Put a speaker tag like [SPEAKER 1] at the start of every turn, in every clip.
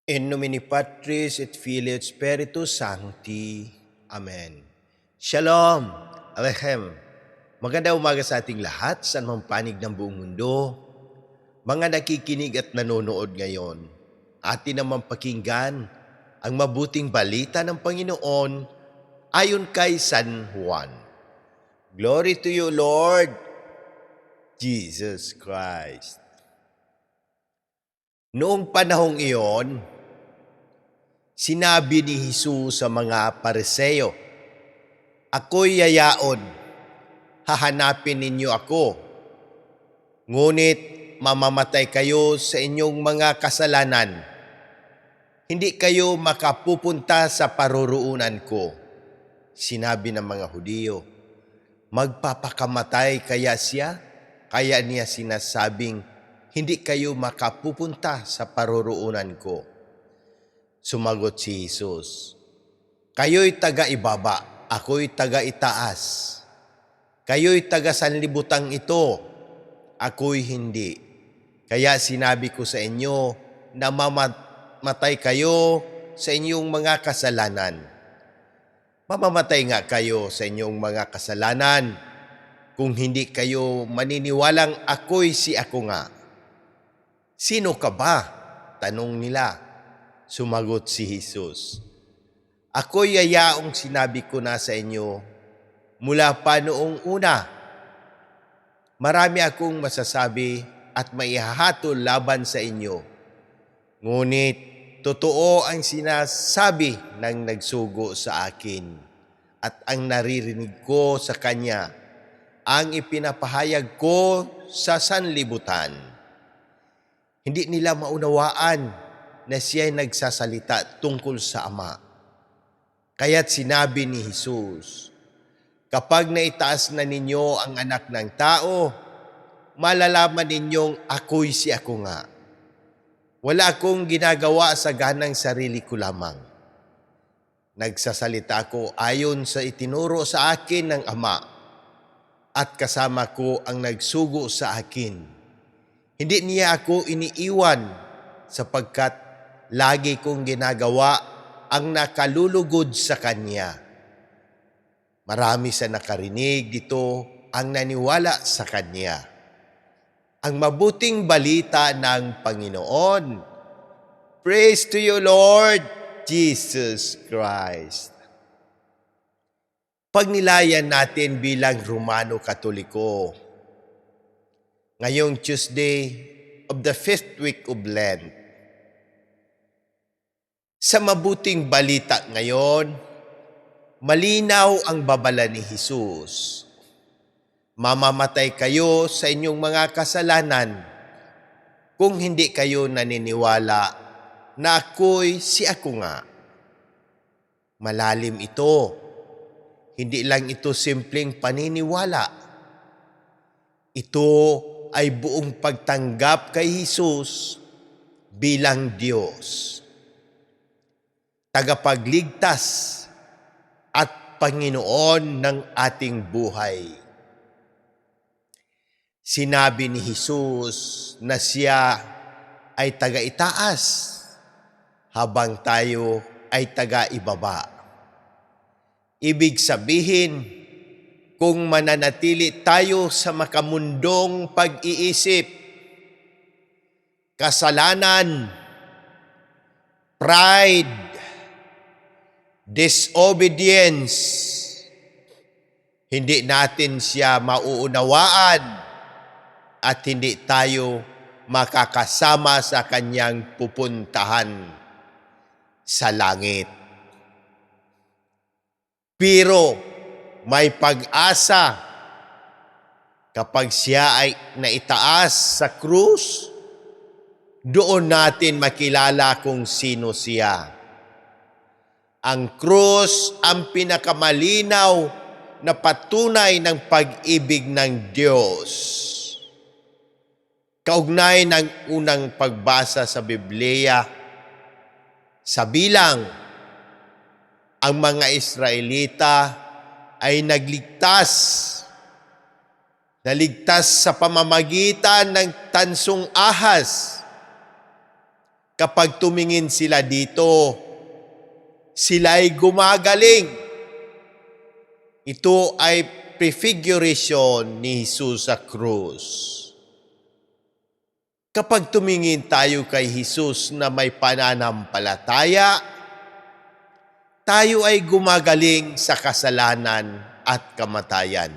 [SPEAKER 1] In nomine Patris et Filii et Spiritus Sancti. Amen. Shalom! Aleichem! Magandang umaga sa ating lahat, saan mang panig ng buong mundo. Mga nakikinig at nanonood ngayon, atin naman pakinggan ang mabuting balita ng Panginoon ayon kay San Juan. Glory to you, Lord Jesus Christ. Noong panahong iyon, sinabi ni Jesus sa mga Pariseo, "Ako'y yayaon, hahanapin ninyo ako, ngunit mamamatay kayo sa inyong mga kasalanan. Hindi kayo makapupunta sa paruroonan ko." Sinabi ng mga Hudiyo, magpapakamatay kaya siya? Kaya niya sinasabing, hindi kayo makapupunta sa paruroonan ko. Sumagot si Jesus, "Kayo'y taga-ibaba, ako'y taga-itaas. Kayo'y taga-sanlibutang ito, ako'y hindi. Kaya sinabi ko sa inyo na mamamatay kayo sa inyong mga kasalanan. Mamamatay nga kayo sa inyong mga kasalanan kung hindi kayo maniniwalang ako'y si ako nga." "Sino ka ba?" tanong nila. Sumagot si Jesus, "Ako'y yayaong sinabi ko na sa inyo mula pa noong una. Marami akong masasabi at maihahatol laban sa inyo. Ngunit totoo ang sinasabi ng nagsugo sa akin at ang naririnig ko sa kanya ang ipinapahayag ko sa sanlibutan. Hindi nila maunawaan na siya'y nagsasalita tungkol sa Ama. Kaya't sinabi ni Jesus, kapag naitaas na ninyo ang anak ng tao, malalaman ninyong ako'y si ako nga. Wala akong ginagawa sa ganang sarili ko lamang. Nagsasalita ako ayon sa itinuro sa akin ng Ama, at kasama ko ang nagsugo sa akin. Hindi niya ako iniiwan sapagkat lagi kong ginagawa ang nakalulugod sa Kanya. Marami sa nakarinig dito ang naniwala sa Kanya." Ang mabuting balita ng Panginoon. Praise to you, Lord Jesus Christ. Pagnilayan natin bilang Romano Katoliko, ngayong Tuesday of the 5th week of Lent. Sa mabuting balita ngayon, malinaw ang babala ni Jesus. Mamamatay kayo sa inyong mga kasalanan kung hindi kayo naniniwala na ako'y si ako nga. Malalim ito. Hindi lang ito simpleng paniniwala. Ito ay buong pagtanggap kay Jesus bilang Diyos, tagapagligtas at Panginoon ng ating buhay. Sinabi ni Jesus na siya ay taga-itaas habang tayo ay taga-ibaba. Ibig sabihin, kung mananatili tayo sa makamundong pag-iisip, kasalanan, pride, disobedience, hindi natin siya mauunawaan at hindi tayo makakasama sa kanyang pupuntahan sa langit. Pero may pag-asa kapag siya ay naitaas sa krus, doon natin makilala kung sino siya. Ang krus ang pinakamalinaw na patunay ng pag-ibig ng Diyos. Kaugnay ng unang pagbasa sa Biblia, sa bilang, ang mga Israelita ay naligtas sa pamamagitan ng tansong ahas Kapag tumingin sila dito, sila'y gumagaling. Ito ay prefiguration ni Jesus sa krus. Kapag tumingin tayo kay Jesus na may pananampalataya, tayo ay gumagaling sa kasalanan at kamatayan.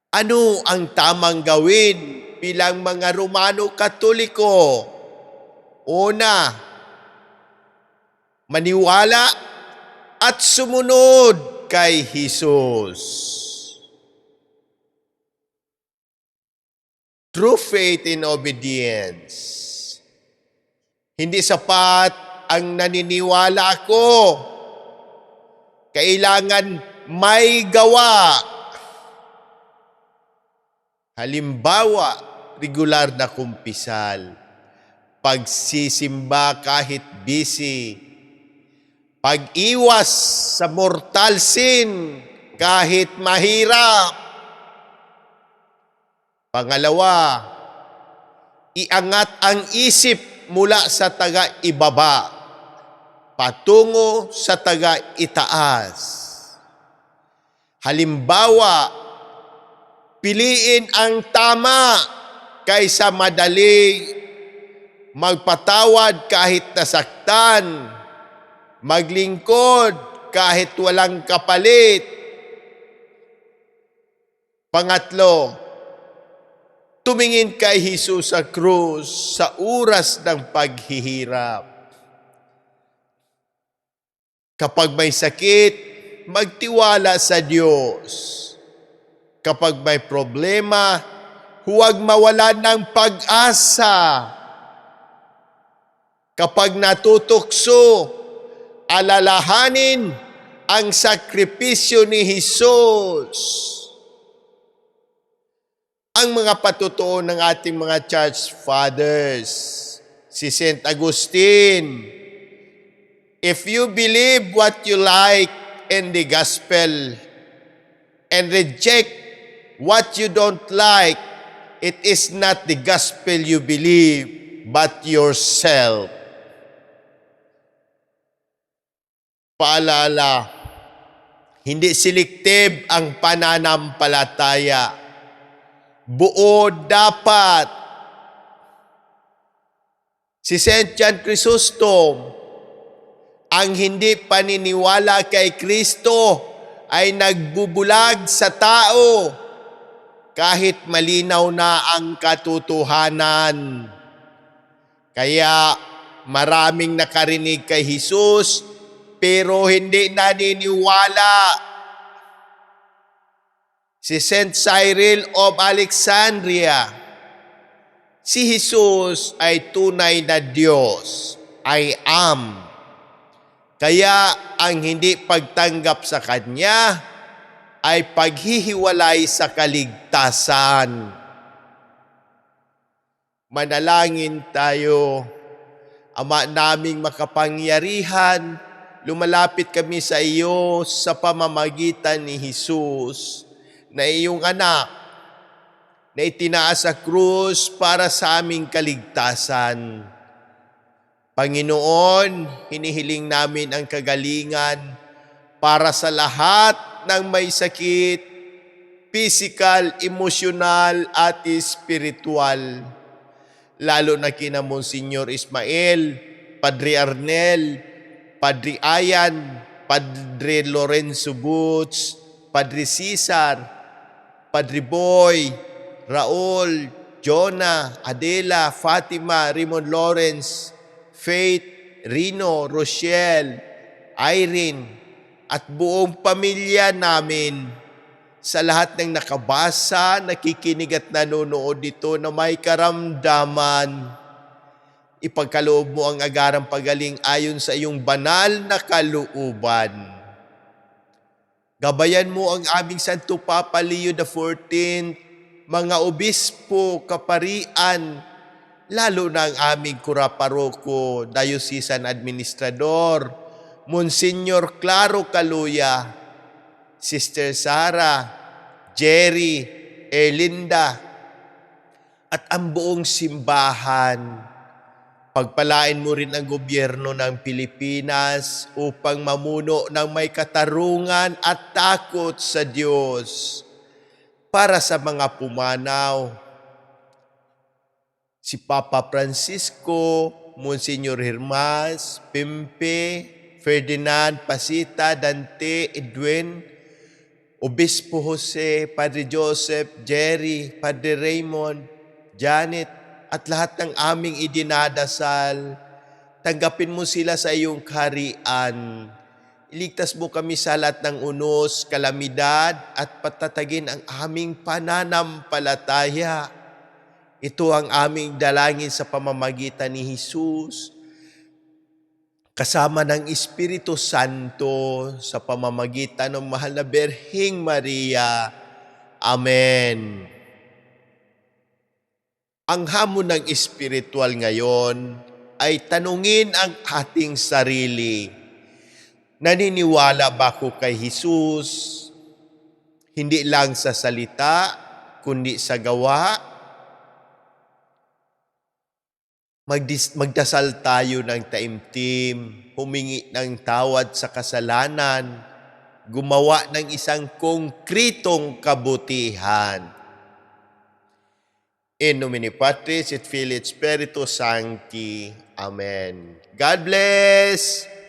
[SPEAKER 1] Ano ang tamang gawin bilang mga Romano Katoliko? Una, maniwala at sumunod kay Jesus. True faith in obedience. Hindi sapat ang naniniwala ako. Kailangan may gawa. Halimbawa, regular na kumpisal, pagsisimba kahit busy, pag-iwas sa mortal sin kahit mahirap. Pangalawa, iangat ang isip mula sa taga-ibaba patungo sa taga-itaas. Halimbawa, piliin ang tama kaysa madali, magpatawad kahit nasaktan, maglingkod kahit walang kapalit. Pangatlo, tumingin kay Jesus sa krus sa oras ng paghihirap. Kapag may sakit, magtiwala sa Diyos. Kapag may problema, huwag mawalan ng pag-asa. Kapag natutukso, alalahanin ang sakripisyo ni Jesus. Ang mga patutuo ng ating mga church fathers, si St. Augustine, if you believe what you like in the gospel and reject what you don't like, it is not the gospel you believe, but yourself. Paalala, hindi selective ang pananampalataya. Buo dapat. Si St. John Chrysostom, ang hindi paniniwala kay Kristo ay nagbubulag sa tao kahit malinaw na ang katotohanan. Kaya maraming nakarinig kay Jesus pero hindi naniniwala. Si St. Cyril of Alexandria, si Jesus ay tunay na Diyos, I am. Kaya ang hindi pagtanggap sa Kanya ay paghihiwalay sa kaligtasan. Manalangin tayo. Ama naming makapangyarihan, lumalapit kami sa iyo sa pamamagitan ni Jesus, na iyong anak, na itinaas sa krus para sa aming kaligtasan. Panginoon, hinihiling namin ang kagalingan para sa lahat ng may sakit, physical, emosyonal at spiritual. Lalo na kina Monsignor Ismael, Padre Arnel, Padre Ayan, Padre Lorenzo Butz, Padre Cesar, Padre Boy, Raul, Jonah, Adela, Fatima, Raymond Lawrence, Faith, Rino, Rochelle, Irene, at buong pamilya namin, sa lahat ng nakabasa, nakikinig at nanonood dito na may karamdaman, ipagkaloob mo ang agarang pagaling ayon sa iyong banal na kalooban. Gabayan mo ang aming Santo Papa Leo XIV, mga obispo, kaparian, lalo na ang aming kuraparoko, diocesan administrador, Monsignor Claro Caluya, Sister Sara, Jerry, Erlinda, at ang buong simbahan. Pagpalain mo rin ang gobyerno ng Pilipinas upang mamuno ng may katarungan at takot sa Diyos. Para sa mga pumanaw, si Papa Francisco, Monsignor Hermas, Pimpe, Ferdinand, Pasita, Dante, Edwin, Obispo Jose, Padre Joseph, Jerry, Padre Raymond, Janet, at lahat ng aming idinadasal, tanggapin mo sila sa iyong kaharian. Iligtas mo kami sa lahat ng unos, kalamidad, at patatagin ang aming pananampalataya. Ito ang aming dalangin sa pamamagitan ni Jesus, kasama ng Espiritu Santo, sa pamamagitan ng mahal na Birheng Maria. Amen. Ang hamon ng espiritual ngayon ay tanungin ang ating sarili. Naniniwala ba ako kay Jesus? Hindi lang sa salita, kundi sa gawa? Magdasal tayo ng taimtim, humingi ng tawad sa kasalanan, gumawa ng isang konkretong kabutihan. In nomine Patris et Filii et Spiritus Sancti. Amen. God bless!